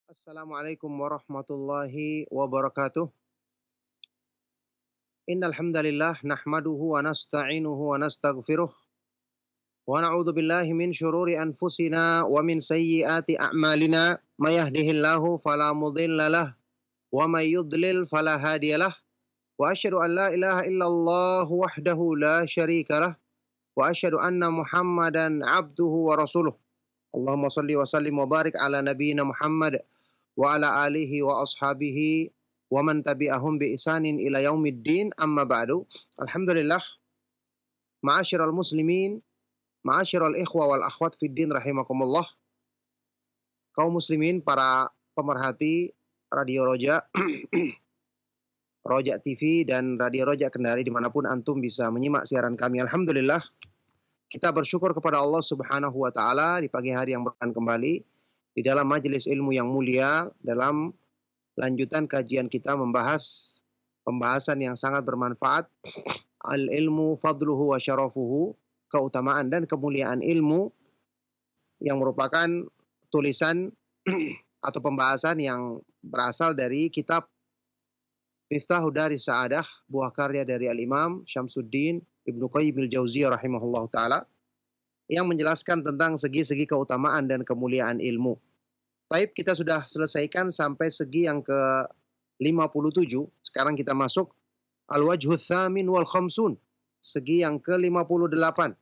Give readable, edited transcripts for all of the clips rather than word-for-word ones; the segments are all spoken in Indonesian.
Assalamualaikum warahmatullahi wabarakatuh. Innal hamdalillah nahmaduhu wa nasta'inuhu wa nastaghfiruh wa na'udzu billahi min syururi anfusina wa min sayyiati a'malina. May yahdihillahu fala mudhillalah wa may yudlil fala hadiyalah. Wa asyhadu an la ilaha illallah wahdahu la syarikalah wa asyhadu anna Muhammadan abduhu wa rasuluh. Allahumma shalli wa sallim wa barik ala nabiyyina Muhammad wa ala alihi wa ashabihi wa man tabi'ahum bi ihsanin ila yaumiddin, amma ba'du. Alhamdulillah, ma'asyiral muslimin, ma'asyiral ikhwa wal akhwat fid din rahimakumullah. Kaum muslimin, para pemerhati Radio Roja, Roja TV dan Radio Roja Kendari dimanapun antum bisa menyimak siaran kami. Alhamdulillah, kita bersyukur kepada Allah Subhanahu wa taala di pagi hari yang berkenan kembali di dalam majelis ilmu yang mulia, dalam lanjutan kajian kita membahas pembahasan yang sangat bermanfaat, al-ilmu fadluhu wa syarafuhu, keutamaan dan kemuliaan ilmu, yang merupakan tulisan atau pembahasan yang berasal dari kitab Miftahu Daris Sa'adah, buah karya dari Al-Imam Syamsuddin Ibnu Qayyim al-Jauziyah rahimahullah ta'ala, yang menjelaskan tentang segi-segi keutamaan dan kemuliaan ilmu. Baik, kita sudah selesaikan sampai segi yang ke-57. Sekarang kita masuk Al-Wajhul Thamin wal Khamsun, segi yang ke-58.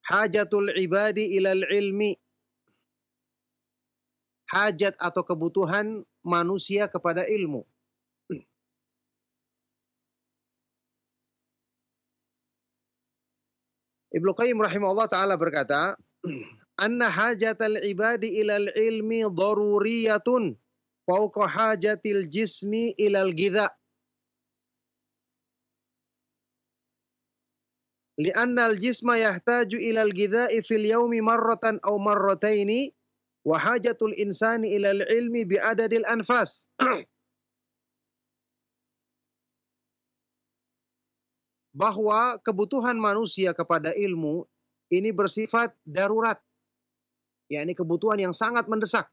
Hajatul ibadi ilal ilmi. Hajat atau kebutuhan manusia kepada ilmu. Ibnu Qayyim rahimahullah ta'ala berkata, anna hajatal ibadi ilal ilmi daruriyatun fauqa hajatil jismi ilal gidha. Lianna al-jisma yahtaju ilal gidha'i fil yawmi marratan aw marrataini wa hajatul insani ilal ilmi bi'adadil anfas. Bahwa kebutuhan manusia kepada ilmu ini bersifat darurat, yakni kebutuhan yang sangat mendesak,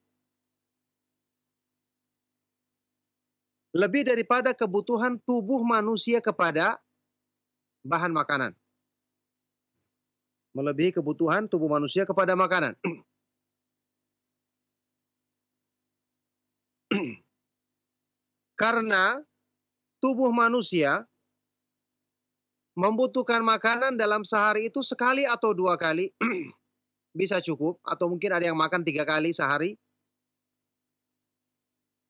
lebih daripada kebutuhan tubuh manusia kepada bahan makanan, melebihi kebutuhan tubuh manusia kepada makanan. Karena tubuh manusia membutuhkan makanan dalam sehari itu sekali atau dua kali bisa cukup, atau mungkin ada yang makan 3 kali sehari.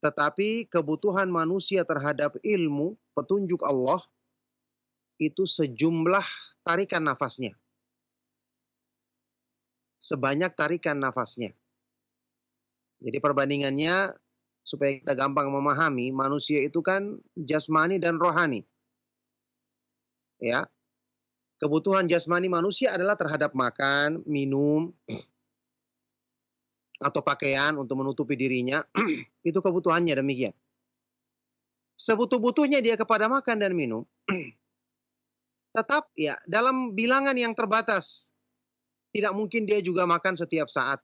Tetapi kebutuhan manusia terhadap ilmu, petunjuk Allah, itu sejumlah tarikan nafasnya, sebanyak tarikan nafasnya. Jadi perbandingannya supaya kita gampang memahami, manusia itu kan jasmani dan rohani. Ya, kebutuhan jasmani manusia adalah terhadap makan, minum, atau pakaian untuk menutupi dirinya. Itu kebutuhannya demikian. Sebutuh-butuhnya dia kepada makan dan minum, tetap ya dalam bilangan yang terbatas. Tidak mungkin dia juga makan setiap saat.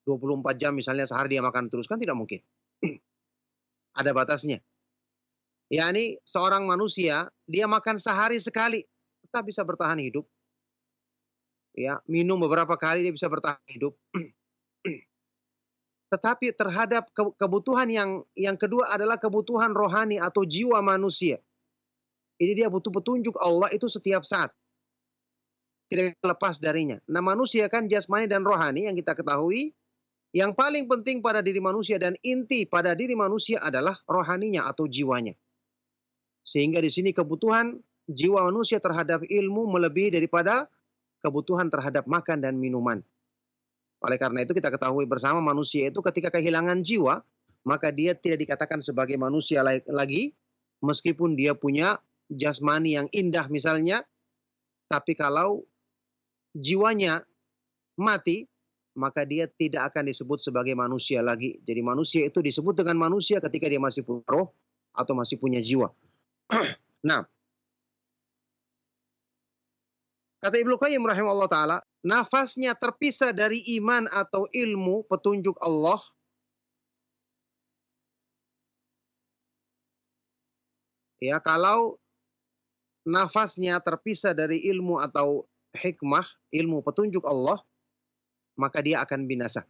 24 jam misalnya sehari dia makan terus, kan tidak mungkin. Ada batasnya. yakni seorang manusia, dia makan sehari sekali, tetap bisa bertahan hidup. Ya, minum beberapa kali dia bisa bertahan hidup. Tetapi terhadap kebutuhan yang kedua adalah kebutuhan rohani atau jiwa manusia. Ini dia butuh petunjuk Allah itu setiap saat. Tidak lepas darinya. Nah, manusia kan jasmani dan rohani yang kita ketahui. Yang paling penting pada diri manusia dan inti pada diri manusia adalah rohaninya atau jiwanya. Sehingga di sini kebutuhan jiwa manusia terhadap ilmu melebihi daripada kebutuhan terhadap makan dan minuman. Oleh karena itu kita ketahui bersama manusia itu ketika kehilangan jiwa, maka dia tidak dikatakan sebagai manusia lagi, meskipun dia punya jasmani yang indah misalnya, tapi kalau jiwanya mati, maka dia tidak akan disebut sebagai manusia lagi. Jadi manusia itu disebut dengan manusia ketika dia masih punya roh atau masih punya jiwa. Nah, kata Ibnu Qayyim rahimahullah ta'ala, nafasnya terpisah dari iman atau ilmu petunjuk Allah, ya, kalau nafasnya terpisah dari ilmu atau hikmah, ilmu petunjuk Allah, maka dia akan binasa.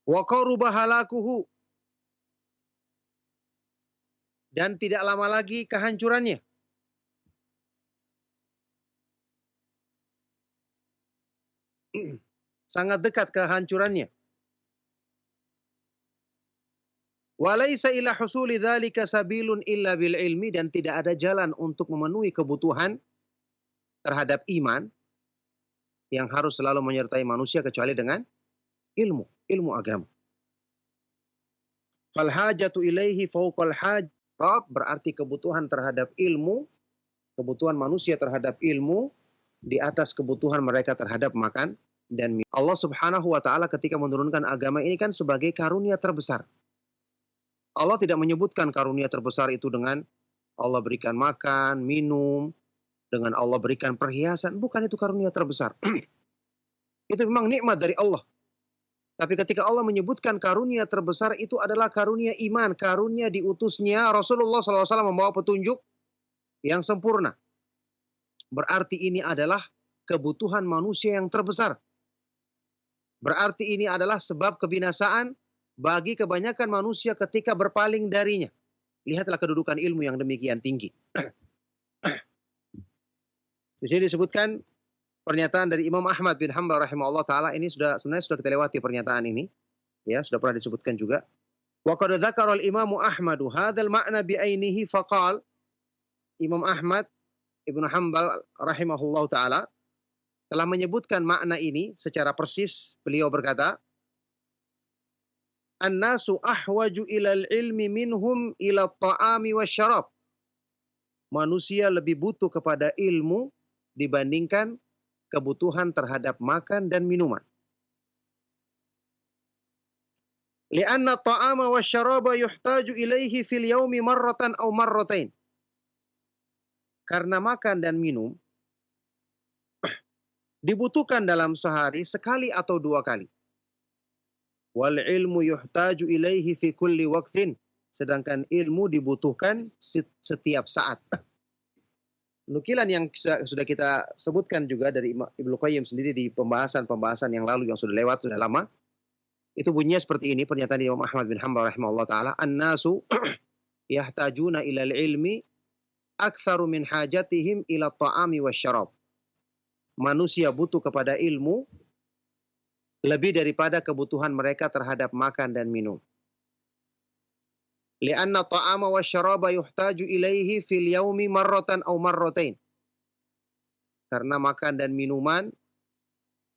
Wa qaruba halakuhu, dan tidak lama lagi kehancurannya. Sangat dekat kehancurannya. Walaysa ila husuli dzalika sabilun illa bil ilmi, dan tidak ada jalan untuk memenuhi kebutuhan terhadap iman yang harus selalu menyertai manusia kecuali dengan ilmu agama. Fal hajatu ilaihi fawqal haj, berarti kebutuhan terhadap ilmu, kebutuhan manusia terhadap ilmu di atas kebutuhan mereka terhadap makan dan minum. Allah Subhanahu wa taala ketika menurunkan agama ini kan sebagai karunia terbesar. Allah tidak menyebutkan karunia terbesar itu dengan Allah berikan makan, minum, dengan Allah berikan perhiasan. Bukan itu karunia terbesar. Itu memang nikmat dari Allah. Tapi ketika Allah menyebutkan karunia terbesar itu adalah karunia iman, karunia diutusnya Rasulullah SAW membawa petunjuk yang sempurna. Berarti ini adalah kebutuhan manusia yang terbesar. Berarti ini adalah sebab kebinasaan bagi kebanyakan manusia ketika berpaling darinya. Lihatlah kedudukan ilmu yang demikian tinggi. Di sini disebutkan pernyataan dari Imam Ahmad bin Hanbal rahimahullah taala, ini sebenarnya sudah kita lewati pernyataan ini. Ya, sudah pernah disebutkan juga. Wa qad dzakara al-Imam Ahmad hadzal ma'na bi ainihi faqal, Imam Ahmad Ibnu Hanbal rahimahullah taala telah menyebutkan makna ini secara persis. Beliau berkata, "An-nasu ahwaju ilal ilmi minhum ila ta'ami wasyarab." Manusia lebih butuh kepada ilmu dibandingkan kebutuhan terhadap makan dan minuman. Li'anna ta'ama wasyaraba yuhtaju ilaihi fil yaumi marratan aw marratain. Karena makan dan minum dibutuhkan dalam sehari sekali atau dua kali. Wal ilmu yuhtaju ilaihi fi kulli waqtin. Sedangkan ilmu dibutuhkan setiap saat. Nukilan yang sudah kita sebutkan juga dari Ibnu Qayyim sendiri di pembahasan yang lalu yang sudah lewat, sudah lama. Itu bunyinya seperti ini, pernyataan Imam Ahmad bin Hanbal rahimahullah ta'ala. An-nasu yahtajuna ilal ilmi aktsaru min hajatihim ila ta'ami wasyarab. Manusia butuh kepada ilmu lebih daripada kebutuhan mereka terhadap makan dan minum. Li'anna ta'ama wasyaraba yuhtaju ilaihi fil yaumi marratan aw marratain. Karena makan dan minuman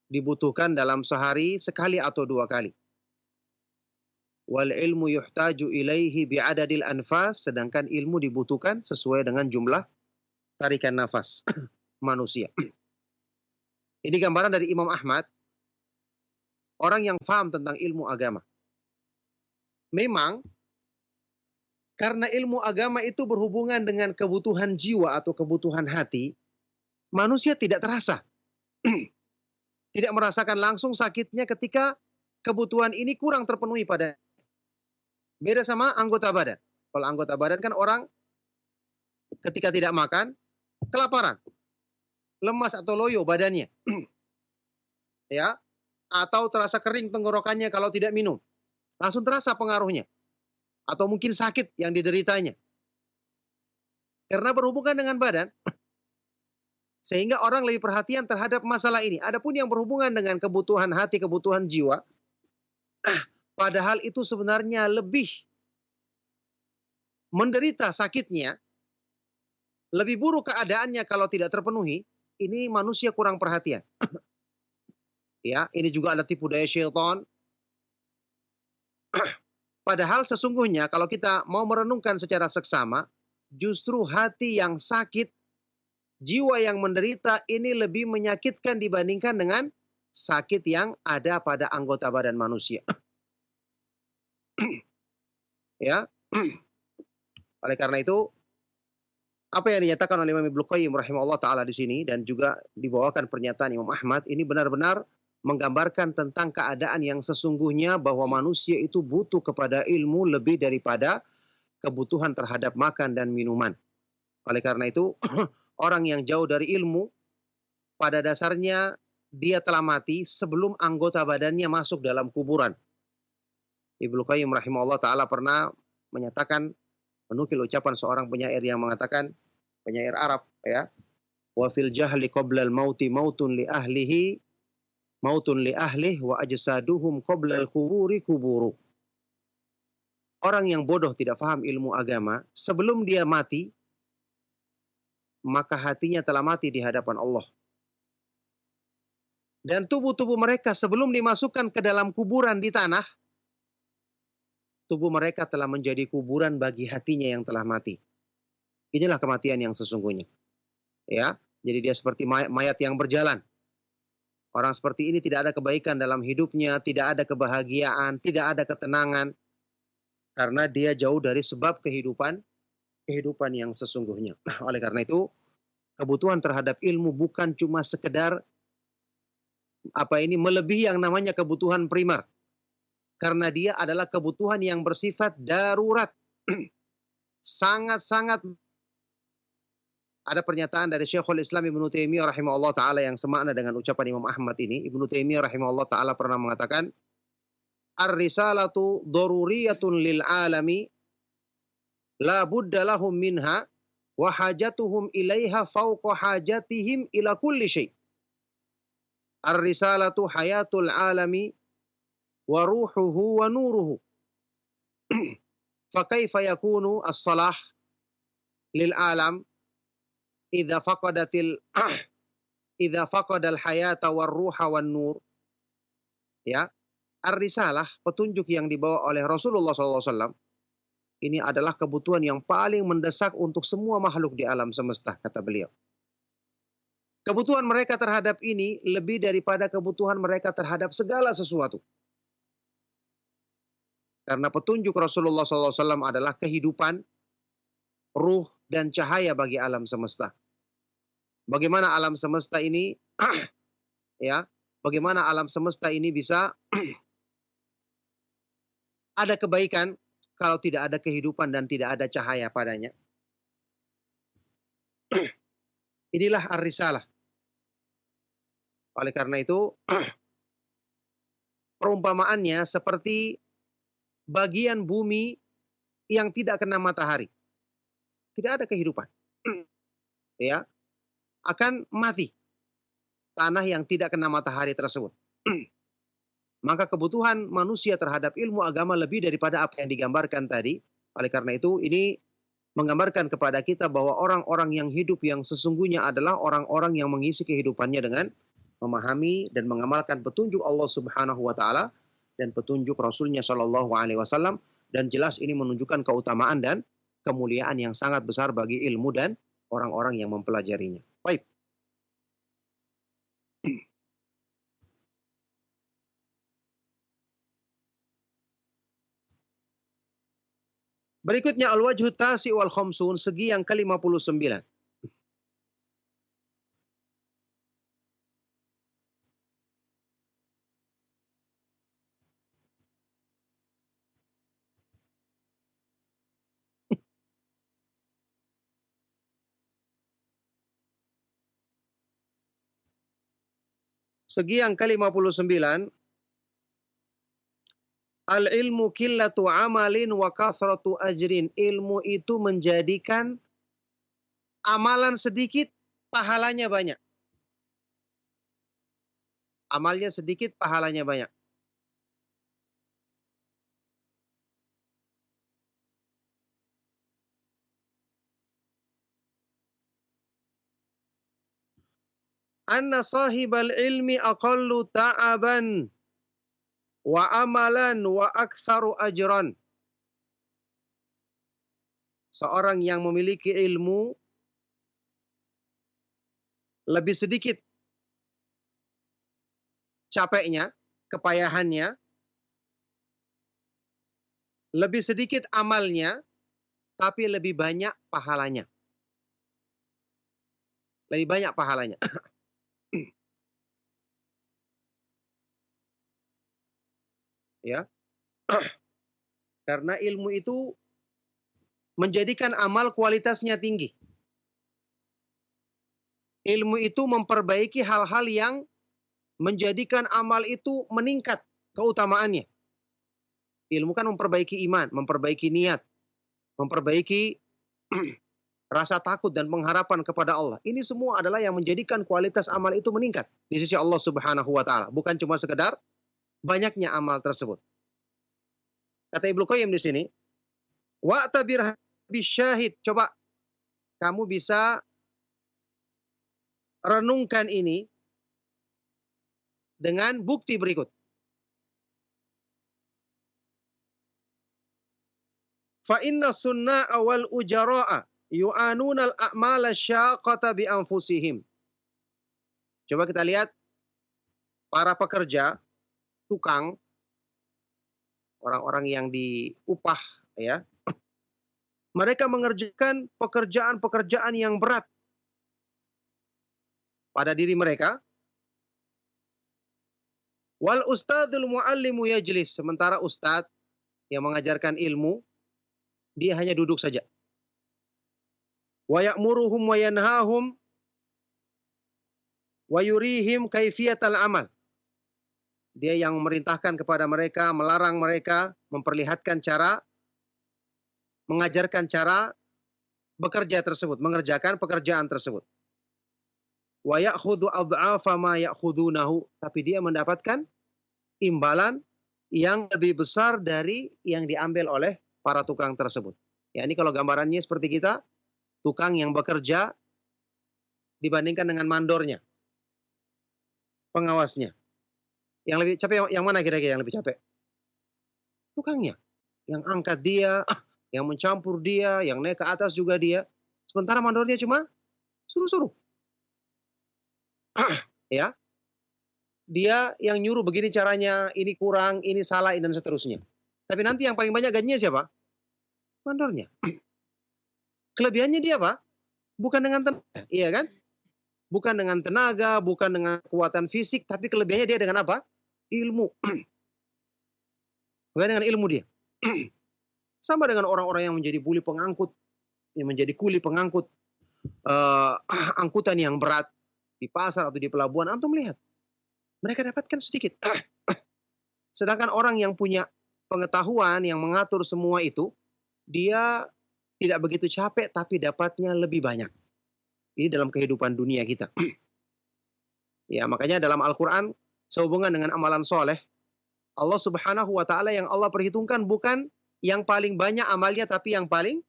dibutuhkan dalam sehari sekali atau dua kali. Wal ilmu yuhtaju ilaihi bi'adadil anfas, sedangkan ilmu dibutuhkan sesuai dengan jumlah tarikan nafas manusia. Ini gambaran dari Imam Ahmad, orang yang paham tentang ilmu agama. Memang karena ilmu agama itu berhubungan dengan kebutuhan jiwa atau kebutuhan hati, manusia tidak terasa. Tidak merasakan langsung sakitnya ketika kebutuhan ini kurang terpenuhi pada. Beda sama anggota badan. Kalau anggota badan kan orang ketika tidak makan, kelaparan, lemas atau loyo badannya. Ya, atau terasa kering tenggorokannya kalau tidak minum. Langsung terasa pengaruhnya. Atau mungkin sakit yang dideritanya. Karena berhubungan dengan badan, sehingga orang lebih perhatian terhadap masalah ini. Adapun yang berhubungan dengan kebutuhan hati, kebutuhan jiwa, padahal itu sebenarnya lebih menderita sakitnya, lebih buruk keadaannya kalau tidak terpenuhi, ini manusia kurang perhatian. Ya, ini juga ada tipu daya syaitan. Padahal sesungguhnya kalau kita mau merenungkan secara seksama, justru hati yang sakit, jiwa yang menderita ini lebih menyakitkan dibandingkan dengan sakit yang ada pada anggota badan manusia. Ya. Oleh karena itu, Apa yang dinyatakan oleh Imam Ibnu Qayyim rahimahullah taala di sini dan juga dibawakan pernyataan Imam Ahmad ini benar-benar menggambarkan tentang keadaan yang sesungguhnya bahwa manusia itu butuh kepada ilmu lebih daripada kebutuhan terhadap makan dan minuman. Oleh karena itu, orang yang jauh dari ilmu pada dasarnya dia telah mati sebelum anggota badannya masuk dalam kuburan. Ibnu Qayyim rahimahullah taala pernah menyatakan, menukil ucapan seorang penyair yang mengatakan, penyair Arab ya, wa fil jahli qabla al mauti mautun li ahlihi mautun li ahlih wa ajsaduhum qabla al kuburi kuburu. Orang yang bodoh tidak paham ilmu agama, sebelum dia mati, maka hatinya telah mati di hadapan Allah. Dan tubuh-tubuh mereka sebelum dimasukkan ke dalam kuburan di tanah, tubuh mereka telah menjadi kuburan bagi hatinya yang telah mati. Inilah kematian yang sesungguhnya. Ya, jadi dia seperti mayat yang berjalan. Orang seperti ini tidak ada kebaikan dalam hidupnya, tidak ada kebahagiaan, tidak ada ketenangan, karena dia jauh dari sebab kehidupan yang sesungguhnya. Oleh karena itu, kebutuhan terhadap ilmu bukan cuma sekedar melebihi yang namanya kebutuhan primer. Karena dia adalah kebutuhan yang bersifat darurat. Sangat-sangat. Ada pernyataan dari Syekhul Islam Ibnu Taimiyah rahimahullah taala yang semakna dengan ucapan Imam Ahmad ini. Ibnu Taimiyah rahimahullah taala pernah mengatakan, "Ar-risalatu daruriyatun lil alami la budda lahum minha wa hajatuhum ilaiha fawqa hajatihim ila kulli syai'. Ar-risalatu hayatul alami wa ruhuhu wa nuruhu. Fa kaifa yakunu as-salah lil alam idza faqadal hayata war ruha wan nur." Ya, ar-risalah, petunjuk yang dibawa oleh Rasulullah SAW, ini adalah kebutuhan yang paling mendesak untuk semua makhluk di alam semesta, kata beliau. Kebutuhan mereka terhadap ini lebih daripada kebutuhan mereka terhadap segala sesuatu. Karena petunjuk Rasulullah SAW adalah kehidupan, ruh, dan cahaya bagi alam semesta. Bagaimana alam semesta ini, ya, bagaimana alam semesta ini bisa ada kebaikan kalau tidak ada kehidupan dan tidak ada cahaya padanya. Inilah ar-risalah. Oleh karena itu, perumpamaannya seperti bagian bumi yang tidak kena matahari. Tidak ada kehidupan. Ya, akan mati tanah yang tidak kena matahari tersebut. Maka kebutuhan manusia terhadap ilmu agama lebih daripada apa yang digambarkan tadi. Oleh karena itu, ini menggambarkan kepada kita bahwa orang-orang yang hidup yang sesungguhnya adalah orang-orang yang mengisi kehidupannya dengan memahami dan mengamalkan petunjuk Allah Subhanahu wa taala dan petunjuk Rasulnya Shallallahu alaihi wasallam, dan jelas ini menunjukkan keutamaan dan kemuliaan yang sangat besar bagi ilmu dan orang-orang yang mempelajarinya. Baik. Berikutnya al-wajhu tasi wal khamsun, segi yang ke-59. Segi yang ke-59, al-ilmu qillatu amalin wa kathratu ajrin. Ilmu itu menjadikan amalan sedikit, pahalanya banyak. Amalnya sedikit, pahalanya banyak. Anna sahibal ilmi aqallu ta'aban wa amalan wa aktsaru ajran. Seorang yang memiliki ilmu lebih sedikit capeknya, kepayahannya, lebih sedikit amalnya, tapi lebih banyak pahalanya. Lebih banyak pahalanya. Ya. Karena ilmu itu menjadikan amal kualitasnya tinggi. Ilmu itu memperbaiki hal-hal yang menjadikan amal itu meningkat keutamaannya. Ilmu kan memperbaiki iman, memperbaiki niat, memperbaiki rasa takut dan pengharapan kepada Allah. Ini semua adalah yang menjadikan kualitas amal itu meningkat di sisi Allah Subhanahu wa taala, bukan cuma sekedar banyaknya amal tersebut. Kata Ibnu Qayyim di sini, wa'tabir bisyahid. Coba kamu bisa renungkan ini dengan bukti berikut. Fa inna sunna'a wal ujara'a yu'anuna al-a'mala syaqata bi anfusihim. Coba kita lihat para pekerja, tukang, orang-orang yang diupah ya. Mereka mengerjakan pekerjaan-pekerjaan yang berat pada diri mereka. Wal ustadzul muallimu yajlis, sementara ustadz yang mengajarkan ilmu dia hanya duduk saja. Wa ya'muruhum wa yanhahum wa yurihim kaifiyatal amal. Dia yang memerintahkan kepada mereka, melarang mereka, memperlihatkan cara, mengajarkan cara bekerja tersebut, mengerjakan pekerjaan tersebut. Wa ya'khudhu ad'afa ma ya'khudunahu, tapi dia mendapatkan imbalan yang lebih besar dari yang diambil oleh para tukang tersebut. Ya, ini kalau gambarannya seperti kita, tukang yang bekerja dibandingkan dengan mandornya, pengawasnya. Yang lebih capek yang mana kira-kira yang lebih capek? Tukangnya. Yang angkat dia, yang mencampur dia, yang naik ke atas juga dia. Sementara mandornya cuma suruh-suruh. Ya. Dia yang nyuruh begini caranya, ini kurang, ini salah, dan seterusnya. Tapi nanti yang paling banyak gajinya siapa? Mandornya. Kelebihannya dia apa? Bukan dengan tenaga, iya kan? Bukan dengan tenaga, bukan dengan kekuatan fisik, tapi kelebihannya dia dengan apa? Ilmu. Bukan dengan ilmu dia. Sama dengan orang-orang yang menjadi buli pengangkut, yang menjadi kuli pengangkut angkutan yang berat di pasar atau di pelabuhan. Antum lihat, mereka dapatkan sedikit. Sedangkan orang yang punya pengetahuan, yang mengatur semua itu, dia tidak begitu capek, tapi dapatnya lebih banyak. Ini dalam kehidupan dunia kita. Ya, makanya dalam Al-Quran, sehubungan dengan amalan soleh, Allah Subhanahu wa ta'ala yang Allah perhitungkan bukan yang paling banyak amalnya, tapi yang paling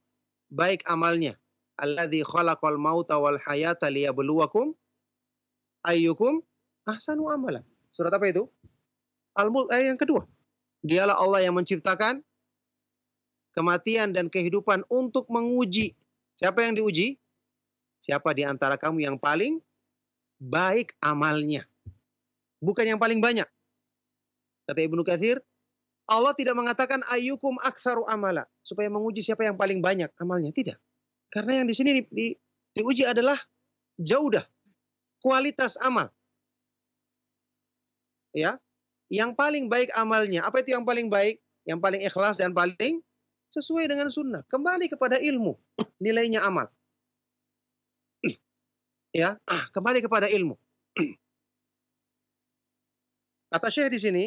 baik amalnya. Alladzi khalaqal mauta wal hayata liyabluwakum ayyukum ahsanu amala. Surat apa itu? Al-Mulk ayat yang kedua. Dialah Allah yang menciptakan kematian dan kehidupan untuk menguji. Siapa yang diuji? Siapa di antara kamu yang paling baik amalnya? Bukan yang paling banyak. Kata Ibnu Katsir, Allah tidak mengatakan ayyukum aktsaru amala supaya menguji siapa yang paling banyak amalnya. Tidak. Karena yang di sini diuji adalah jaudah kualitas amal. Ya. Yang paling baik amalnya. Apa itu yang paling baik? Yang paling ikhlas dan paling sesuai dengan sunnah. Kembali kepada ilmu. Nilainya amal. Ya, kembali kepada ilmu. Kata Syekh di sini,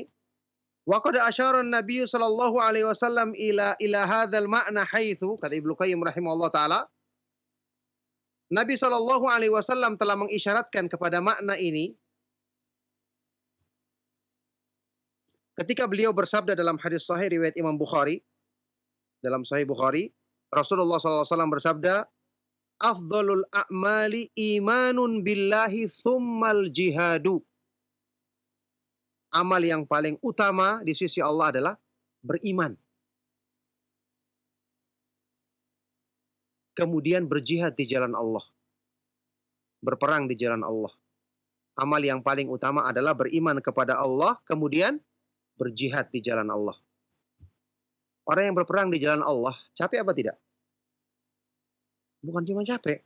wa qad asyara an-nabiy sallallahu alaihi wasallam ila hadzal ma'na haitsu, kata Ibnu Qayyim rahimahullah taala, Nabi sallallahu alaihi wasallam telah mengisyaratkan kepada makna ini ketika beliau bersabda dalam hadis sahih riwayat Imam Bukhari, dalam Sahih Bukhari, Rasulullah sallallahu alaihi wasallam bersabda, afdhalul a'mali imanun billahi tsummal jihadu. Amal yang paling utama di sisi Allah adalah beriman. Kemudian berjihad di jalan Allah. Berperang di jalan Allah. Amal yang paling utama adalah beriman kepada Allah, kemudian berjihad di jalan Allah. Orang yang berperang di jalan Allah, capek apa tidak? Bukan cuma capek.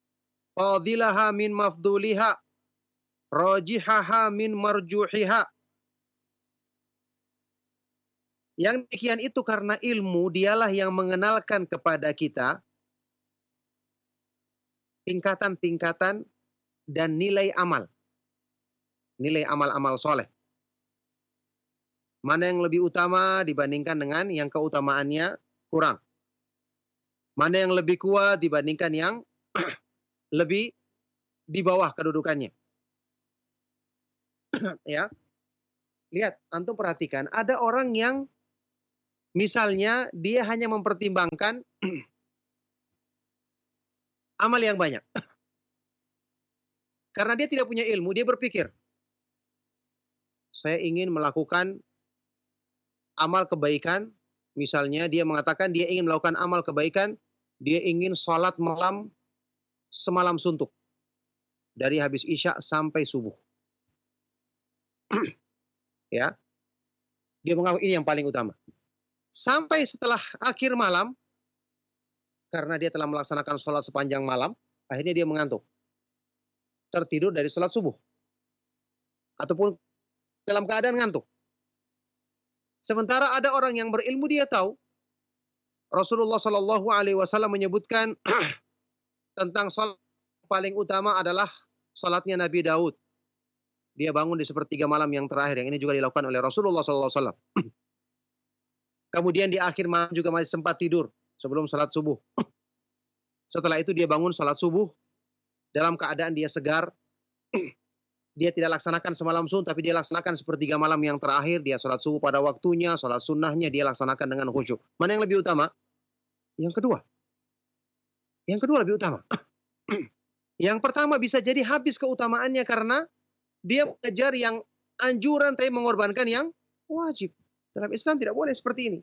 fadilaha min mafduliha, rajihaha min marjuhiha. Yang demikian itu karena ilmu dialah yang mengenalkan kepada kita tingkatan-tingkatan dan nilai amal. Nilai amal-amal soleh. Mana yang lebih utama dibandingkan dengan yang keutamaannya kurang. Mana yang lebih kuat dibandingkan yang lebih di bawah kedudukannya. Ya. Lihat, antum perhatikan, ada orang yang misalnya dia hanya mempertimbangkan amal yang banyak. Karena dia tidak punya ilmu, dia berpikir, saya ingin melakukan amal kebaikan. Misalnya dia mengatakan dia ingin melakukan amal kebaikan, dia ingin sholat malam semalam suntuk. Dari habis isya sampai subuh. Ya, dia mengaku ini yang paling utama. Sampai setelah akhir malam, karena dia telah melaksanakan sholat sepanjang malam, akhirnya dia mengantuk. Tertidur dari sholat subuh. Ataupun dalam keadaan ngantuk. Sementara ada orang yang berilmu, dia tahu. Rasulullah Shallallahu Alaihi Wasallam menyebutkan tentang sholat paling utama adalah sholatnya Nabi Daud. Dia bangun di sepertiga malam yang terakhir. Yang ini juga dilakukan oleh Rasulullah Shallallahu Alaihi Wasallam. Kemudian di akhir malam juga masih sempat tidur sebelum salat subuh. Setelah itu dia bangun salat subuh dalam keadaan dia segar. Dia tidak laksanakan semalam suntuk, tapi dia laksanakan sepertiga malam yang terakhir. Dia salat subuh pada waktunya, salat sunnahnya dia laksanakan dengan khusyuk. Mana yang lebih utama? Yang kedua. Yang kedua lebih utama. Yang pertama bisa jadi habis keutamaannya karena dia mengejar yang anjuran tapi mengorbankan yang wajib. Dalam Islam tidak boleh seperti ini.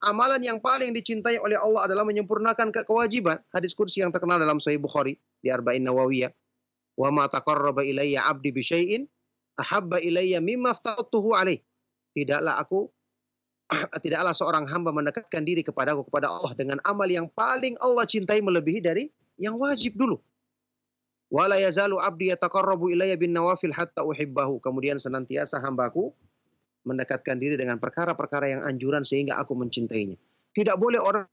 Amalan yang paling dicintai oleh Allah adalah menyempurnakan kewajiban. Hadis kursi yang terkenal dalam Sahih Bukhari di Arba'in Nawawiyah. Wa ma taqarraba ilayya 'abdi bi syai'in ahabba ilayya mimma aftaratuhu alaih. Tidaklah seorang hamba mendekatkan diri kepada Allah dengan amal yang paling Allah cintai melebihi dari yang wajib dulu. Wala yazalu 'abdi yataqarrabu ilayya bin nawafil hatta uhibbahu. Kemudian senantiasa hambaku mendekatkan diri dengan perkara-perkara yang anjuran sehingga aku mencintainya. Tidak boleh orang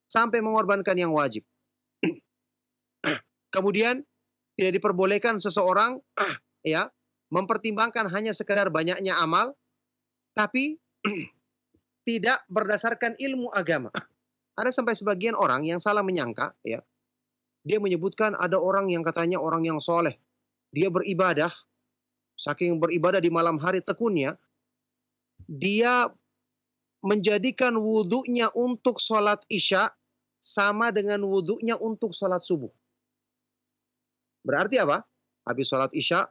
sampai mengorbankan yang wajib. Kemudian tidak diperbolehkan seseorang ya mempertimbangkan hanya sekadar banyaknya amal tapi tidak berdasarkan ilmu agama. Ada sampai sebagian orang yang salah menyangka ya. Dia menyebutkan ada orang yang katanya orang yang soleh. Dia beribadah. Saking beribadah di malam hari tekunnya, dia menjadikan wudhunya untuk sholat isya sama dengan wudhunya untuk sholat subuh. Berarti apa? Habis sholat isya,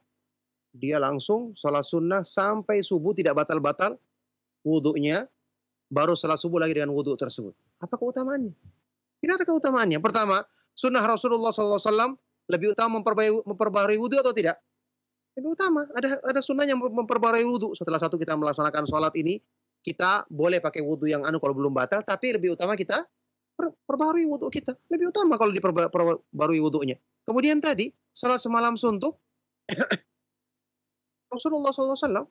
dia langsung sholat sunnah sampai subuh tidak batal-batal wudhunya, baru sholat subuh lagi dengan wudhu tersebut. Apa keutamaannya? Tidak ada keutamaannya. Pertama, sunnah Rasulullah SAW lebih utama memperbarui wudhu atau tidak? Lebih utama, ada sunnahnya memperbarui wudhu. Setelah satu kita melaksanakan sholat ini, kita boleh pakai wudhu yang kalau belum batal, tapi lebih utama kita perbarui wudhu kita. Lebih utama kalau diperbarui wudhunya. Kemudian tadi, sholat semalam suntuk, Rasulullah SAW,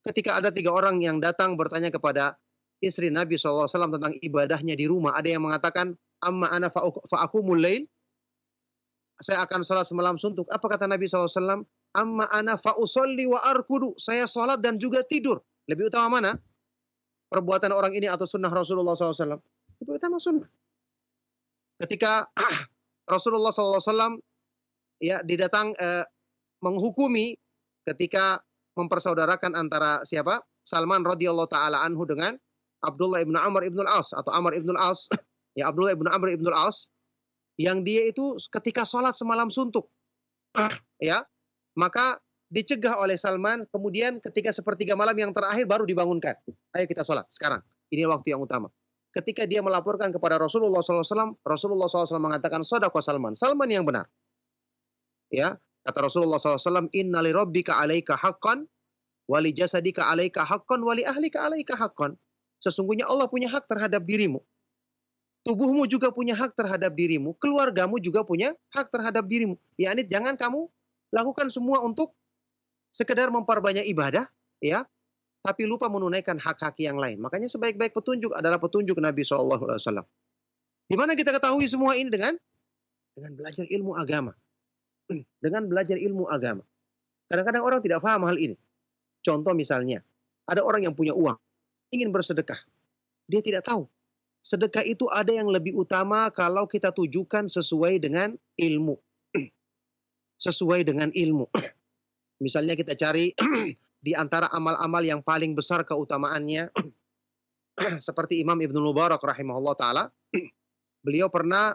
ketika ada 3 orang yang datang bertanya kepada istri Nabi SAW tentang ibadahnya di rumah, ada yang mengatakan, amma ana fa'akumul lail, saya akan sholat semalam suntuk. Apa kata Nabi SAW? Amma ana fa'usolli wa arkudu. Saya sholat dan juga tidur. Lebih utama mana? Perbuatan orang ini atau sunnah Rasulullah SAW? Lebih utama sunnah. Ketika Rasulullah SAW ya didatang menghukumi ketika mempersaudarakan antara siapa? Salman radhiyallahu taala anhu dengan Abdullah ibn Amr ibn al-As atau Amr ibn al-As. Ya Abdullah ibn Amr ibn al-As yang dia itu ketika sholat semalam suntuk. Ya, maka dicegah oleh Salman, kemudian ketika sepertiga malam yang terakhir baru dibangunkan. Ayo kita sholat sekarang. Ini waktu yang utama. Ketika dia melaporkan kepada Rasulullah SAW, Rasulullah SAW mengatakan, Shadaqah Salman. Salman yang benar. Ya, kata Rasulullah SAW, Inna li rabbika alaika haqqan, wali jasadika alaika haqqan, wali ahlika alaika haqqan. Sesungguhnya Allah punya hak terhadap dirimu. tubuhmu juga punya hak terhadap dirimu, keluargamu juga punya hak terhadap dirimu. Yakni jangan kamu lakukan semua untuk sekedar memperbanyak ibadah, ya, tapi lupa menunaikan hak-hak yang lain. Makanya sebaik-baik petunjuk adalah petunjuk Nabi SAW. Di mana kita ketahui semua ini dengan belajar ilmu agama. Dengan belajar ilmu agama. Kadang-kadang orang tidak paham hal ini. Contoh misalnya, ada orang yang punya uang, ingin bersedekah. Dia tidak tahu. Sedekah itu ada yang lebih utama kalau kita tujukan sesuai dengan ilmu. Sesuai dengan ilmu. Misalnya kita cari di antara amal-amal yang paling besar keutamaannya, seperti Imam Ibnu Mubarak rahimahullah ta'ala, beliau pernah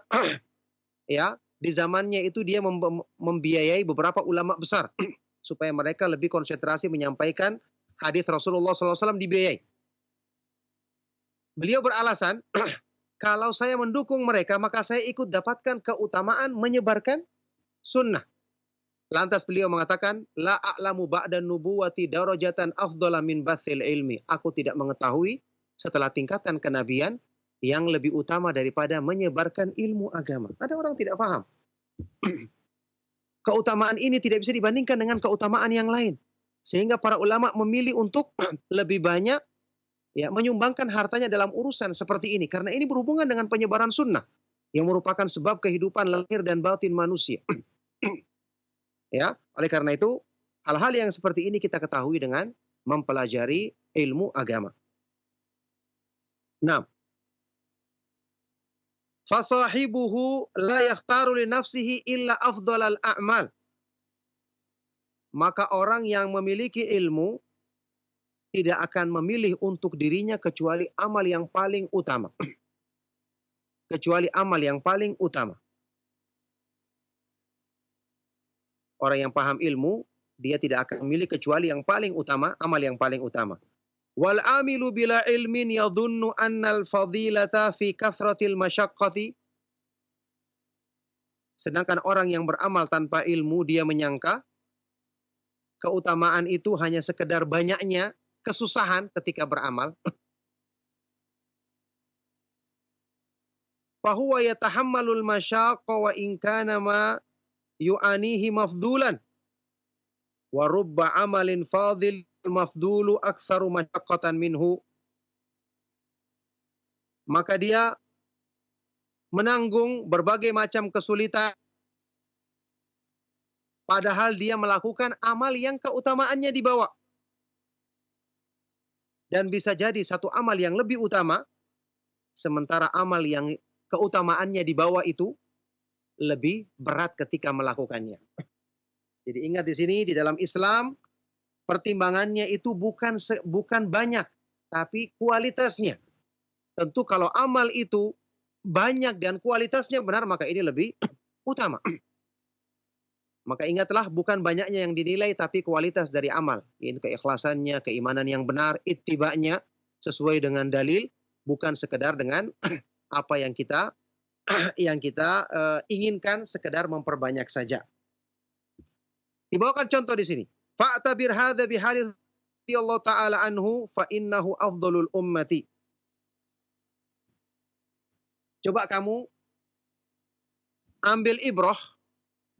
ya di zamannya itu dia membiayai beberapa ulama besar supaya mereka lebih konsentrasi menyampaikan hadis Rasulullah SAW dibiayai. Beliau beralasan, kalau saya mendukung mereka, maka saya ikut dapatkan keutamaan menyebarkan sunnah. Lantas beliau mengatakan, la a'lamu ba'dan nubuwati darajatan afdhala min bathil ilmi. Aku tidak mengetahui setelah tingkatan kenabian yang lebih utama daripada menyebarkan ilmu agama. Ada orang tidak paham. Keutamaan ini tidak bisa dibandingkan dengan keutamaan yang lain. Sehingga para ulama memilih untuk lebih banyak ya menyumbangkan hartanya dalam urusan seperti ini. Karena ini berhubungan dengan penyebaran sunnah. Yang merupakan sebab kehidupan lahir dan batin manusia. Ya, oleh karena itu, hal-hal yang seperti ini kita ketahui dengan mempelajari ilmu agama. Nah, fasahibuhu la yakhtaru li nafsihi illa afdhalal a'mal. Maka orang yang memiliki ilmu tidak akan memilih untuk dirinya kecuali amal yang paling utama. Kecuali amal yang paling utama. Orang yang paham ilmu, dia tidak akan memilih kecuali yang paling utama, amal yang paling utama. Wal amilu bila ilmin yadhunnu annal fadilata fi kathratil masyaqqati. Sedangkan orang yang beramal tanpa ilmu, dia menyangka keutamaan itu hanya sekedar banyaknya kesusahan ketika beramal. Fahuwa yatahammalul masyaqqa wa in kana ma yu'anihi mafdulan. Wa rubba amalin fadil mafdulu aktsaru masyaqqatan minhu. Maka dia menanggung berbagai macam kesulitan padahal dia melakukan amal yang keutamaannya dibawa. Dan bisa jadi satu amal yang lebih utama sementara amal yang keutamaannya dibawa itu lebih berat ketika melakukannya. Jadi ingat di sini di dalam Islam pertimbangannya itu bukan banyak tapi kualitasnya. Tentu kalau amal itu banyak dan kualitasnya benar maka ini lebih utama. Maka ingatlah bukan banyaknya yang dinilai tapi kualitas dari amal. Ini keikhlasannya, keimanan yang benar, ittiba'nya sesuai dengan dalil, bukan sekedar dengan apa yang kita inginkan sekedar memperbanyak saja. Dibawakan contoh di sini. Fa'tabir hadza bihadits Allah taala anhu fa innahu afdhalul ummati. Coba kamu ambil ibrah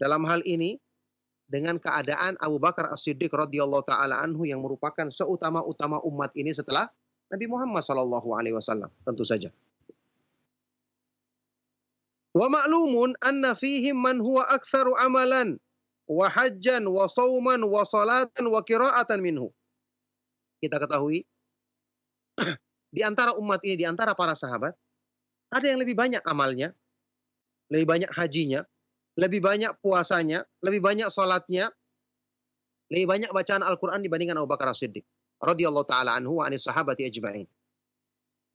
dalam hal ini dengan keadaan Abu Bakar As-Siddiq radhiyallahu taala anhu yang merupakan seutama-utama umat ini setelah Nabi Muhammad sallallahu alaihi wasallam, tentu saja. Wa ma'lumun anna fihim man huwa aktsaru amalan wa hajjan wa sauman wa salatan wa qira'atan minhu. Kita ketahui di antara umat ini, di antara para sahabat, ada yang lebih banyak amalnya, lebih banyak hajinya, lebih banyak puasanya, lebih banyak salatnya, lebih banyak bacaan Al-Quran dibandingkan Abu Bakar As-Siddiq radhiyallahu taala anhu wa anis sahabati ajma'in.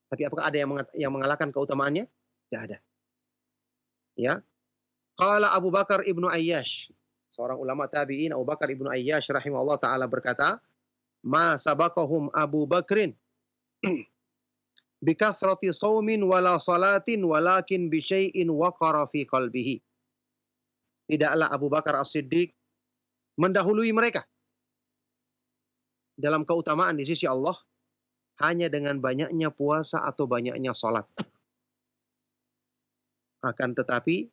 Tapi apakah ada yang mengalahkan keutamaannya? Tidak ada. Ya. Qala Abu Bakar Ibnu Ayyash, seorang ulama tabi'in, Abu Bakar Ibnu Ayyash rahimahullah taala berkata, "Ma sabaqahum Abu Bakrin bikathrati shaumin wala salatin walakin bi syai'in waqara fi qalbihi." Tidaklah Abu Bakar As-Siddiq mendahului mereka dalam keutamaan di sisi Allah hanya dengan banyaknya puasa atau banyaknya salat. Akan tetapi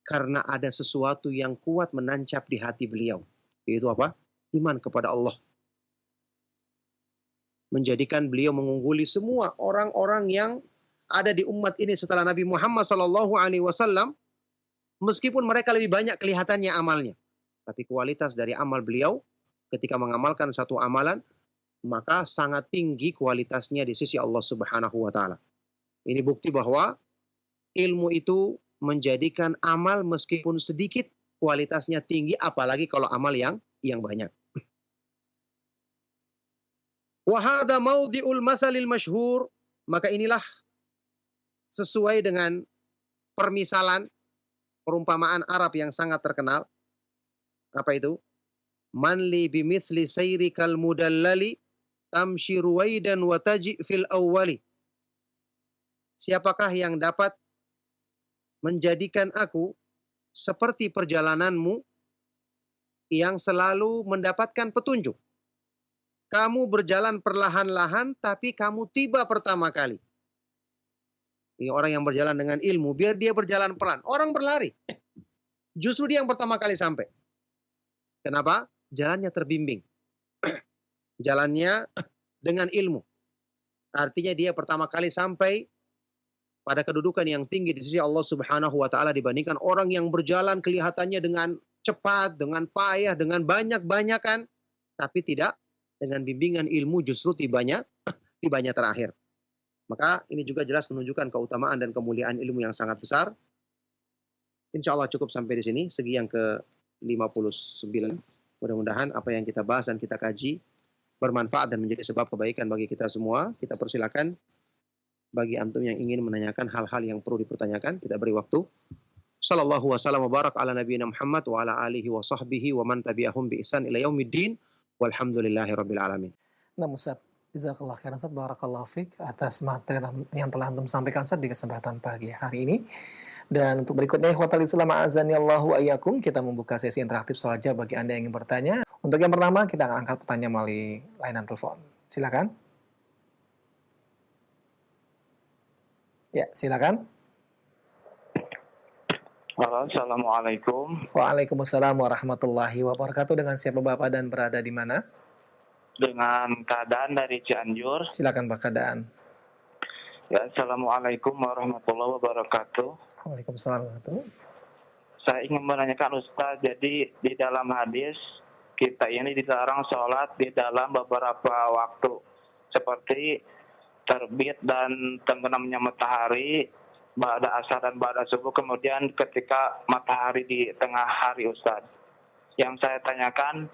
karena ada sesuatu yang kuat menancap di hati beliau. Yaitu apa? Iman kepada Allah. Menjadikan beliau mengungguli semua orang-orang yang ada di umat ini setelah Nabi Muhammad SAW, meskipun mereka lebih banyak kelihatannya amalnya, tapi kualitas dari amal beliau ketika mengamalkan satu amalan, maka sangat tinggi kualitasnya di sisi Allah Subhanahu wa taala. Ini bukti bahwa ilmu itu menjadikan amal meskipun sedikit kualitasnya tinggi, apalagi kalau amal yang banyak. Wa hadza maudhi'ul matsalil masyhur, maka inilah sesuai dengan permisalan perumpamaan Arab yang sangat terkenal. Apa itu? Man li bimithli sayrikal mudallali tamshi ruwaidan wa taji' fil awwali. Siapakah yang dapat menjadikan aku seperti perjalananmu yang selalu mendapatkan petunjuk? Kamu berjalan perlahan-lahan, tapi kamu tiba pertama kali. Ini orang yang berjalan dengan ilmu, biar dia berjalan pelan. Orang berlari. Justru dia yang pertama kali sampai. Kenapa? Jalannya terbimbing. Jalannya dengan ilmu. Artinya dia pertama kali sampai pada kedudukan yang tinggi di sisi Allah Subhanahu wa taala dibandingkan orang yang berjalan kelihatannya dengan cepat, dengan payah, dengan banyak-banyakan, tapi tidak dengan bimbingan ilmu, justru tibanya terakhir. Maka ini juga jelas menunjukkan keutamaan dan kemuliaan ilmu yang sangat besar. Insya Allah cukup sampai di sini, segi yang ke-59. Mudah-mudahan apa yang kita bahas dan kita kaji bermanfaat dan menjadi sebab kebaikan bagi kita semua. Kita persilakan bagi antum yang ingin menanyakan hal-hal yang perlu dipertanyakan, kita beri waktu. Sallallahu wasallam wa barak ala nabiyina Muhammad wa ala alihi wa sahbihi wa man tabi'ahum bi ihsan ila yaumiddin. Walhamdulillahi rabbil alamin. Nah, Ustaz, jazakallah khairan Ustaz, barakallahu fiik atas materi yang telah antum sampaikan Ustaz di kesempatan pagi hari ini. Dan untuk berikutnya, ikhwatal Islam a'azanillahu wa iyyakum, kita membuka sesi interaktif soal jawab bagi Anda yang ingin bertanya. Untuk yang pertama, kita akan angkat pertanyaan melalui layanan telepon. Silakan. Ya, silakan. Halo, assalamualaikum. Waalaikumsalam warahmatullahi wabarakatuh. Dengan siapa Bapak dan berada di mana? Dengan Keadaan dari Cianjur. Silakan Pak Keadaan. Ya, assalamualaikum warahmatullahi wabarakatuh. Waalaikumsalam warahmatullahi. Saya ingin menanyakan Ustaz, jadi di dalam hadis kita ini dilarang sholat di dalam beberapa waktu seperti terbit dan tenggelamnya matahari, ba'da asar dan ba'da subuh, kemudian ketika matahari di tengah hari Ustaz. Yang saya tanyakan,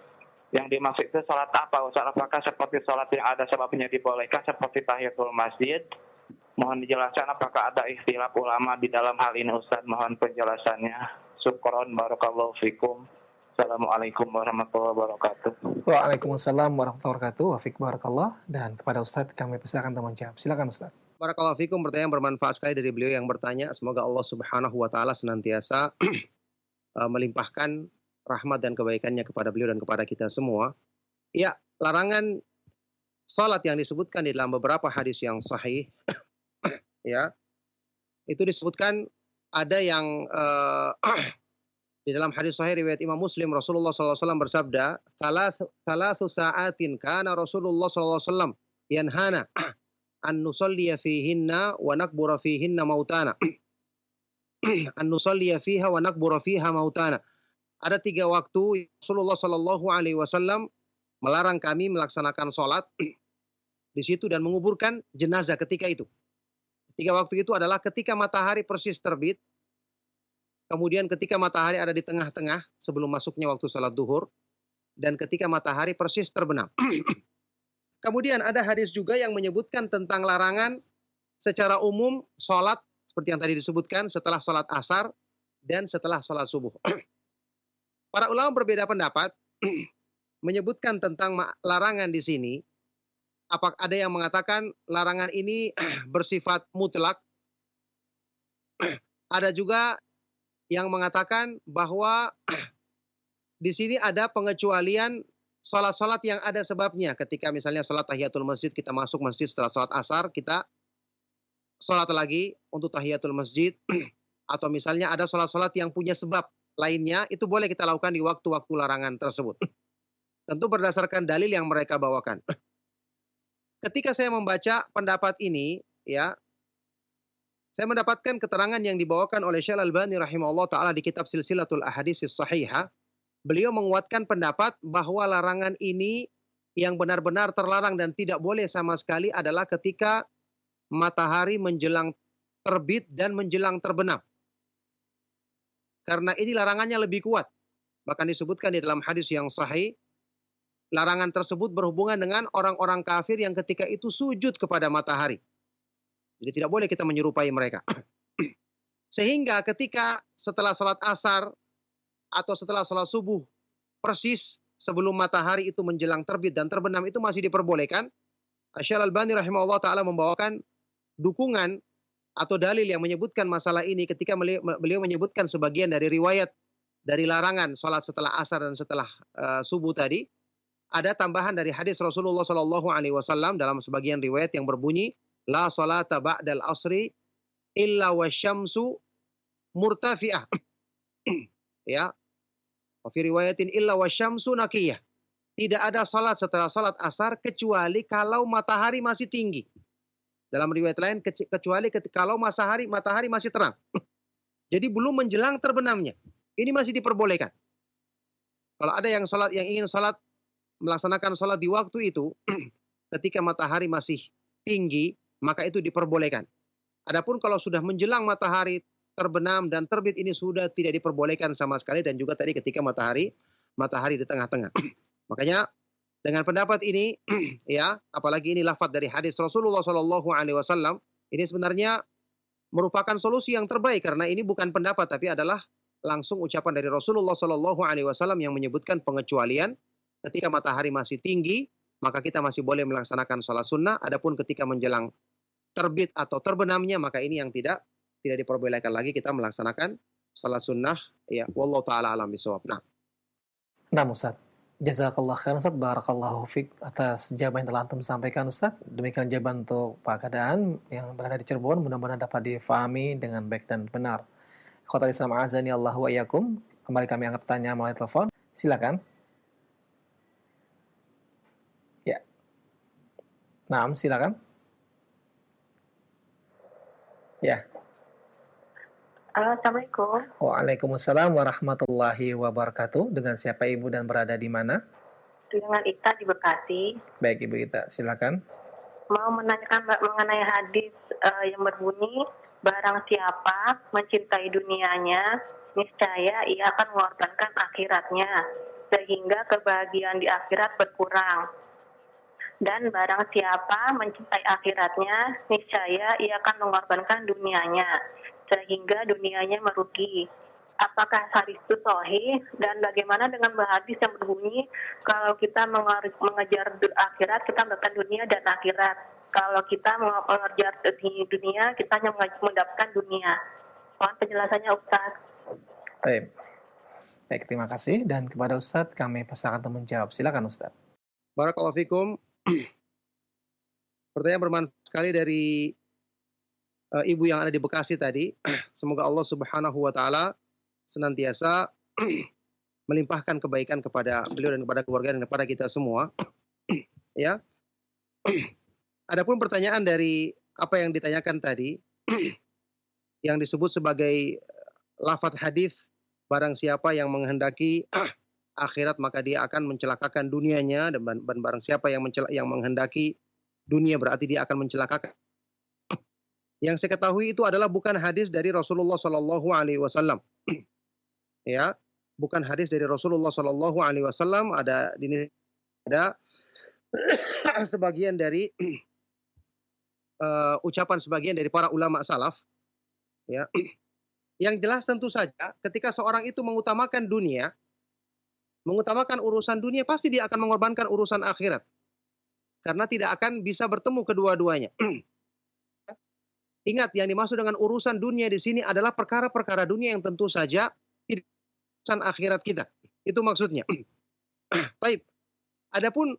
yang dimaksud itu sholat apa Ustaz? Apakah seperti sholat yang ada sebabnya dibolehkan seperti tahiyatul masjid? Mohon dijelaskan apakah ada ikhtilaf ulama di dalam hal ini Ustaz? Mohon penjelasannya. Syukron, barakallahu fikum. Assalamualaikum warahmatullahi wabarakatuh. Waalaikumsalam warahmatullahi wabarakatuh. Wafik barakallah. Dan kepada Ustaz kami persilakan teman jawab. Silakan Ustaz. Barakallahu fikum, pertanyaan bermanfaat sekali dari beliau yang bertanya. Semoga Allah Subhanahu wa taala senantiasa melimpahkan rahmat dan kebaikannya kepada beliau dan kepada kita semua. Ya, larangan salat yang disebutkan di dalam beberapa hadis yang sahih ya, itu disebutkan ada yang di dalam hadis sahih riwayat Imam Muslim, Rasulullah SAW bersabda, "Thalathu sa'atin kana Rasulullah SAW yanhana an nusalliya fihinna wa nakbura fihinna mautana." An nusalliya fiha wa nakbura fiha mautana. Ada 3 waktu Rasulullah SAW melarang kami melaksanakan sholat di situ dan menguburkan jenazah ketika itu. 3 waktu itu adalah ketika matahari persis terbit, kemudian ketika matahari ada di tengah-tengah sebelum masuknya waktu sholat duhur, dan ketika matahari persis terbenam. Kemudian ada hadis juga yang menyebutkan tentang larangan secara umum sholat seperti yang tadi disebutkan setelah sholat asar dan setelah sholat subuh. Para ulama berbeda pendapat menyebutkan tentang larangan di sini. Apakah ada yang mengatakan larangan ini bersifat mutlak? Ada juga yang mengatakan bahwa di sini ada pengecualian sholat-sholat yang ada sebabnya. Ketika misalnya sholat tahiyatul masjid, kita masuk masjid setelah sholat asar, kita sholat lagi untuk tahiyatul masjid. atau misalnya ada sholat-sholat yang punya sebab lainnya, itu boleh kita lakukan di waktu-waktu larangan tersebut. Tentu berdasarkan dalil yang mereka bawakan. Ketika saya membaca pendapat ini, ya, saya mendapatkan keterangan yang dibawakan oleh Syekh Al-Albani rahimahullah taala di kitab Silsilatul Ahaditsis Shahihah. Beliau menguatkan pendapat bahwa larangan ini yang benar-benar terlarang dan tidak boleh sama sekali adalah ketika matahari menjelang terbit dan menjelang terbenam. Karena ini larangannya lebih kuat. Bahkan disebutkan di dalam hadis yang sahih, larangan tersebut berhubungan dengan orang-orang kafir yang ketika itu sujud kepada matahari. Jadi tidak boleh kita menyerupai mereka. Sehingga ketika setelah sholat asar atau setelah sholat subuh, persis sebelum matahari itu menjelang terbit dan terbenam itu masih diperbolehkan. Syekh Al-Albani rahimahullah ta'ala membawakan dukungan atau dalil yang menyebutkan masalah ini ketika beliau menyebutkan sebagian dari riwayat dari larangan sholat setelah asar dan setelah subuh tadi. Ada tambahan dari hadis Rasulullah SAW dalam sebagian riwayat yang berbunyi, la sholata ba'dal asri illa wasyamsu murtafi'ah. Ya. Wa fi riwayatin illa wasyamsu naqiyah. Tidak ada salat setelah salat asar kecuali kalau matahari masih tinggi. Dalam riwayat lain kecuali kalau matahari masih terang. Jadi belum menjelang terbenamnya. Ini masih diperbolehkan. Kalau ada yang ingin salat melaksanakan salat di waktu itu ketika matahari masih tinggi, maka itu diperbolehkan. Adapun kalau sudah menjelang matahari terbenam dan terbit ini sudah tidak diperbolehkan sama sekali, dan juga tadi ketika matahari di tengah-tengah. Makanya dengan pendapat ini ya, apalagi ini lafaz dari hadis Rasulullah SAW, ini sebenarnya merupakan solusi yang terbaik karena ini bukan pendapat tapi adalah langsung ucapan dari Rasulullah SAW yang menyebutkan pengecualian ketika matahari masih tinggi, maka kita masih boleh melaksanakan sholat sunnah. Adapun ketika menjelang terbit atau terbenamnya, maka ini yang tidak diperbolehkan lagi kita melaksanakan sholat sunnah. Ya, wallahu taala alam bisawab. Nah, Ustaz, jazakallah khairan Ustaz, barakallahu fiik atas jawaban yang telah antum sampaikan Ustaz. Demikian jawaban untuk Pak Kadaan yang berada di Cirebon, mudah-mudahan dapat difahami dengan baik dan benar. Ikhwatal Islam azani Allah wa iyyakum. Kembali kami angkat pertanyaan melalui telepon. Silakan. Ya. Naam, silakan. Ya. Assalamualaikum. Waalaikumsalam warahmatullahi wabarakatuh. Dengan siapa Ibu dan berada di mana? Dengan Ita di Bekasi. Baik Ibu Ita, silakan. Mau menanyakan mengenai hadis yang berbunyi, barang siapa mencintai dunianya, niscaya ia akan mengorbankan akhiratnya, sehingga kebahagiaan di akhirat berkurang. Dan barang siapa mencintai akhiratnya, niscaya ia akan mengorbankan dunianya, sehingga dunianya merugi. Apakah hadis itu sahih? Dan bagaimana dengan hadis yang berbunyi, kalau kita mengejar akhirat, kita mendapatkan dunia dan akhirat. Kalau kita mengejar di dunia, kita hanya mendapatkan dunia. Mohon penjelasannya Ustaz. Baik, terima kasih. Dan kepada Ustaz, kami persilakan untuk menjawab. Silakan Ustaz. Barakallahu fikum. Pertanyaan bermanfaat sekali dari ibu yang ada di Bekasi tadi. Semoga Allah Subhanahu wa taala senantiasa melimpahkan kebaikan kepada beliau dan kepada keluarga dan kepada kita semua. Ya. Adapun pertanyaan dari apa yang ditanyakan tadi yang disebut sebagai lafaz hadis, barang siapa yang menghendaki akhirat maka dia akan mencelakakan dunianya, dan barang siapa yang menghendaki dunia berarti dia akan mencelakakan. Yang saya ketahui itu adalah bukan hadis dari Rasulullah Shallallahu Alaihi Wasallam. Ya, bukan hadis dari Rasulullah Shallallahu Alaihi Wasallam. Ada sebagian dari ucapan sebagian dari para ulama salaf. Ya, yang jelas tentu saja ketika seorang itu mengutamakan dunia, mengutamakan urusan dunia, pasti dia akan mengorbankan urusan akhirat. Karena tidak akan bisa bertemu kedua-duanya. Ingat, yang dimaksud dengan urusan dunia di sini adalah perkara-perkara dunia yang tentu saja tidak urusan akhirat kita. Itu maksudnya. Baik. Adapun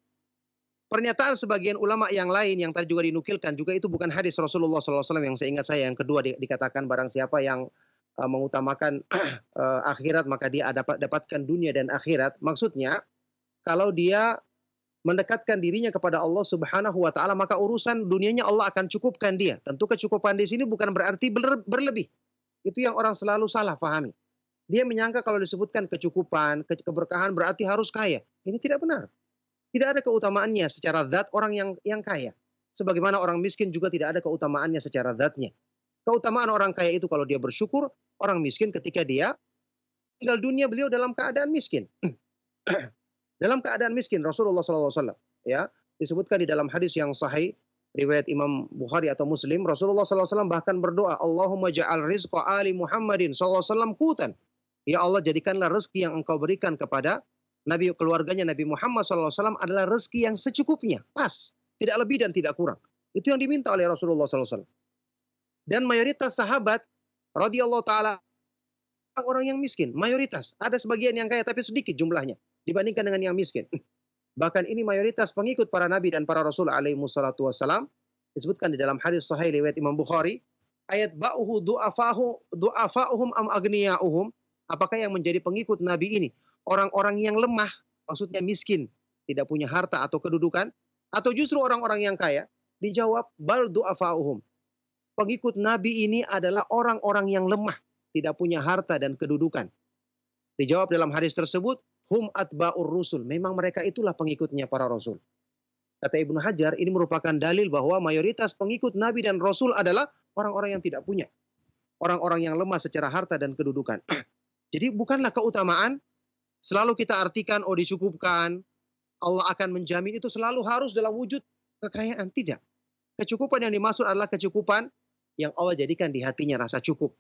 pernyataan sebagian ulama yang lain yang tadi juga dinukilkan, juga itu bukan hadis Rasulullah SAW yang seingat saya. Yang kedua dikatakan barang siapa yang mengutamakan akhirat, maka dia dapatkan dunia dan akhirat. Maksudnya, kalau dia mendekatkan dirinya kepada Allah Subhanahu wa taala, maka urusan dunianya Allah akan cukupkan dia. Tentu kecukupan di sini bukan berarti berlebih. Itu yang orang selalu salah pahami. Dia menyangka kalau disebutkan kecukupan, keberkahan berarti harus kaya. Ini tidak benar. Tidak ada keutamaannya secara zat orang yang kaya. Sebagaimana orang miskin juga tidak ada keutamaannya secara zatnya. Keutamaan orang kaya itu kalau dia bersyukur, orang miskin ketika dia tinggal dunia beliau dalam keadaan miskin. Dalam keadaan miskin Rasulullah SAW ya disebutkan di dalam hadis yang sahih riwayat Imam Bukhari atau Muslim, Rasulullah SAW bahkan berdoa, Allahumma ja'al rizqa ali Muhammadin SAW qutan. Ya Allah, jadikanlah rezeki yang engkau berikan kepada keluarganya Nabi Muhammad SAW adalah rezeki yang secukupnya, pas, tidak lebih dan tidak kurang. Itu yang diminta oleh Rasulullah SAW. Dan mayoritas sahabat radhiyallahu taala orang yang miskin, mayoritas. Ada sebagian yang kaya tapi sedikit jumlahnya dibandingkan dengan yang miskin. Bahkan ini mayoritas pengikut para nabi dan para rasul alaihi wassalatu wassalam disebutkan di dalam hadis sahih riwayat Imam Bukhari, ayat ba'uhu du'afa'uhum am aghniya'uhum, apakah yang menjadi pengikut nabi ini orang-orang yang lemah, maksudnya miskin, tidak punya harta atau kedudukan, atau justru orang-orang yang kaya? Dijawab, bal du'afa'uhum. Pengikut nabi ini adalah orang-orang yang lemah, tidak punya harta dan kedudukan. Dijawab dalam hadis tersebut, hum atba'ur rusul. Memang mereka itulah pengikutnya para rasul. Kata Ibnu Hajar, ini merupakan dalil bahwa mayoritas pengikut Nabi dan Rasul adalah orang-orang yang tidak punya. Orang-orang yang lemah secara harta dan kedudukan. Jadi bukanlah keutamaan selalu kita artikan, oh dicukupkan, Allah akan menjamin, itu selalu harus dalam wujud kekayaan. Tidak. Kecukupan yang dimaksud adalah kecukupan yang Allah jadikan di hatinya rasa cukup.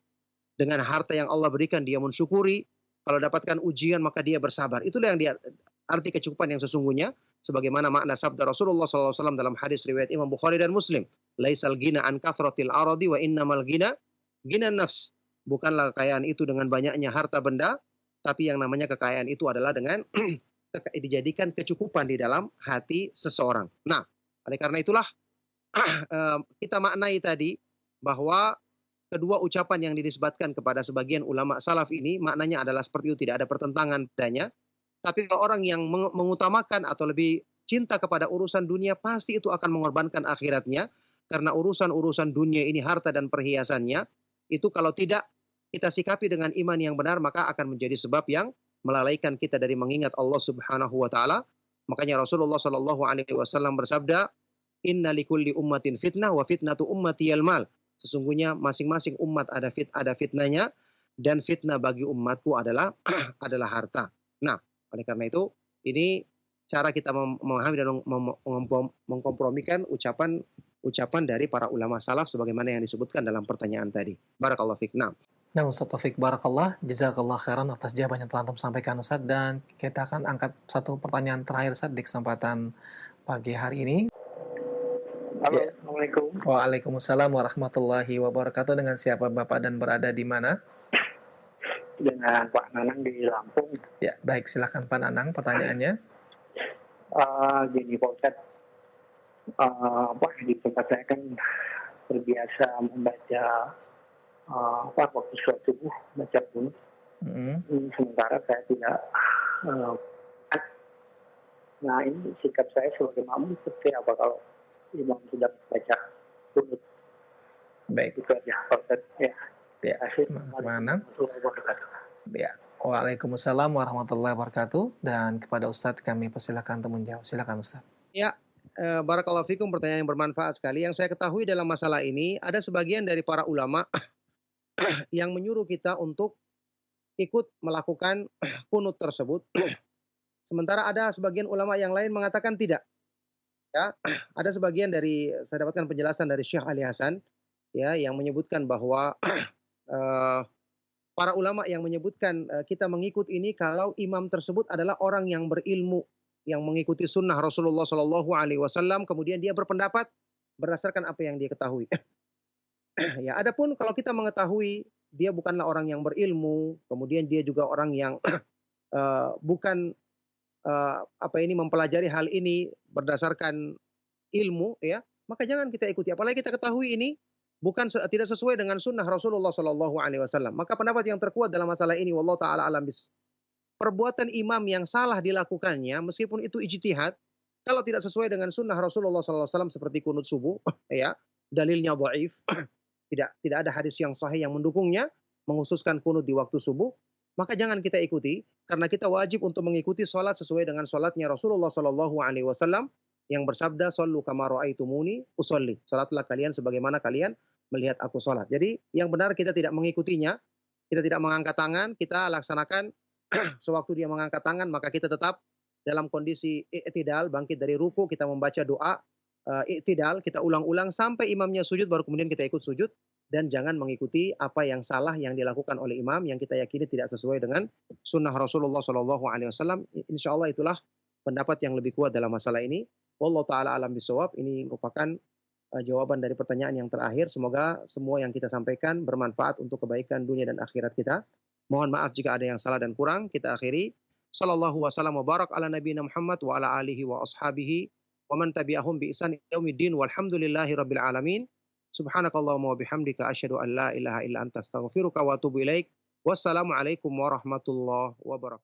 Dengan harta yang Allah berikan, dia mensyukuri. Kalau dapatkan ujian, maka dia bersabar. Itulah yang dia arti kecukupan yang sesungguhnya. Sebagaimana makna sabda Rasulullah SAW dalam hadis riwayat Imam Bukhari dan Muslim. Laisal gina an kathratil aradi wa innamal gina nafs. Bukanlah kekayaan itu dengan banyaknya harta benda, tapi yang namanya kekayaan itu adalah dengan dijadikan kecukupan di dalam hati seseorang. Nah, oleh karena itulah kita maknai tadi bahwa kedua ucapan yang dinisbatkan kepada sebagian ulama salaf ini maknanya adalah seperti itu, tidak ada pertentangan padanya. Tapi kalau orang yang mengutamakan atau lebih cinta kepada urusan dunia, pasti itu akan mengorbankan akhiratnya. Karena urusan-urusan dunia ini, harta dan perhiasannya, itu kalau tidak kita sikapi dengan iman yang benar, maka akan menjadi sebab yang melalaikan kita dari mengingat Allah Subhanahu wa taala. Makanya Rasulullah Shallallahu alaihi wasallam bersabda, "Inna likulli ummatin fitnah wa fitnatu ummati al-mal." Sesungguhnya masing-masing umat ada fitnahnya, dan fitnah bagi umatku adalah adalah harta. Nah, oleh karena itu, ini cara kita memahami dan mengkompromikan ucapan dari para ulama salaf sebagaimana yang disebutkan dalam pertanyaan tadi. Barakallahu fiik. Nah, Ustaz Taufik Barakallah, jazakallah khairan atas jawaban yang telah Antum sampaikan, Ustaz. Dan kita akan angkat satu pertanyaan terakhir, Ustaz, di kesempatan pagi hari ini. Halo, Ya. Assalamualaikum. Waalaikumsalam warahmatullahi wabarakatuh. Dengan siapa Bapak dan berada di mana? Dengan Pak Nanang di Lampung. Ya, baik, silakan Pak Nanang pertanyaannya. Gini Pak Ustadz, di tempat saya kan terbiasa membaca waktu sholat subuh, baca kunut. Sementara saya tidak. Nah, ini sikap saya sebagai makmum seperti apa kalau imam sudah baca kunut? Baik. Itu aja Pak Ustadz. Ya. Ya, mana? Ya. Waalaikumsalam warahmatullahi wabarakatuh. Dan kepada Ustadz kami persilakan untuk menjawab. Silakan Ustadz. Ya, barakallahu fikum, pertanyaan yang bermanfaat sekali. Yang saya ketahui dalam masalah ini, ada sebagian dari para ulama yang menyuruh kita untuk ikut melakukan kunut tersebut. Sementara ada sebagian ulama yang lain mengatakan tidak. Ya, ada sebagian dari, saya dapatkan penjelasan dari Syekh Ali Hasan, ya, yang menyebutkan bahwa para ulama yang menyebutkan kita mengikut ini kalau imam tersebut adalah orang yang berilmu, yang mengikuti sunnah Rasulullah Shallallahu Alaihi Wasallam, kemudian dia berpendapat berdasarkan apa yang dia ketahui. Ya, adapun kalau kita mengetahui dia bukanlah orang yang berilmu, kemudian dia juga orang yang bukan mempelajari hal ini berdasarkan ilmu, ya, maka jangan kita ikuti. Apalagi kita ketahui ini tidak sesuai dengan sunnah Rasulullah Shallallahu Alaihi Wasallam. Maka pendapat yang terkuat dalam masalah ini, wallahu taala alam perbuatan imam yang salah dilakukannya, meskipun itu ijtihad, kalau tidak sesuai dengan sunnah Rasulullah Sallallahu Alaihi Wasallam seperti kunut subuh, ya dalilnya dhaif, tidak ada hadis yang sahih yang mendukungnya, menghususkan kunut di waktu subuh, maka jangan kita ikuti, karena kita wajib untuk mengikuti sholat sesuai dengan sholatnya Rasulullah Sallallahu Alaihi Wasallam yang bersabda, "Shollu kama ra'aitumuni usolli." Sholatlah kalian sebagaimana kalian melihat aku sholat. Jadi yang benar kita tidak mengikutinya, kita tidak mengangkat tangan, kita laksanakan sewaktu dia mengangkat tangan, maka kita tetap dalam kondisi i'tidal, bangkit dari ruku, kita membaca doa i'tidal, kita ulang-ulang sampai imamnya sujud, baru kemudian kita ikut sujud, dan jangan mengikuti apa yang salah yang dilakukan oleh imam yang kita yakini tidak sesuai dengan sunnah Rasulullah Shallallahu Alaihi Wasallam. Insya Allah itulah pendapat yang lebih kuat dalam masalah ini. Wallahu taala alam bisawab. Ini merupakan jawaban dari pertanyaan yang terakhir. Semoga semua yang kita sampaikan bermanfaat untuk kebaikan dunia dan akhirat kita. Mohon maaf jika ada yang salah dan kurang. Kita akhiri. Sallallahu wasallam wa barak ala nabiyina Muhammad wa ala alihi wa ashabihi wa man tabi'ahum bi ihsan ila yaumiddin walhamdulillahi rabbil alamin. Subhanakallahumma wa bihamdika asyhadu an la ilaha illa anta astaghfiruka wa atubu ilaik. Wassalamualaikum warahmatullahi wabarakatuh.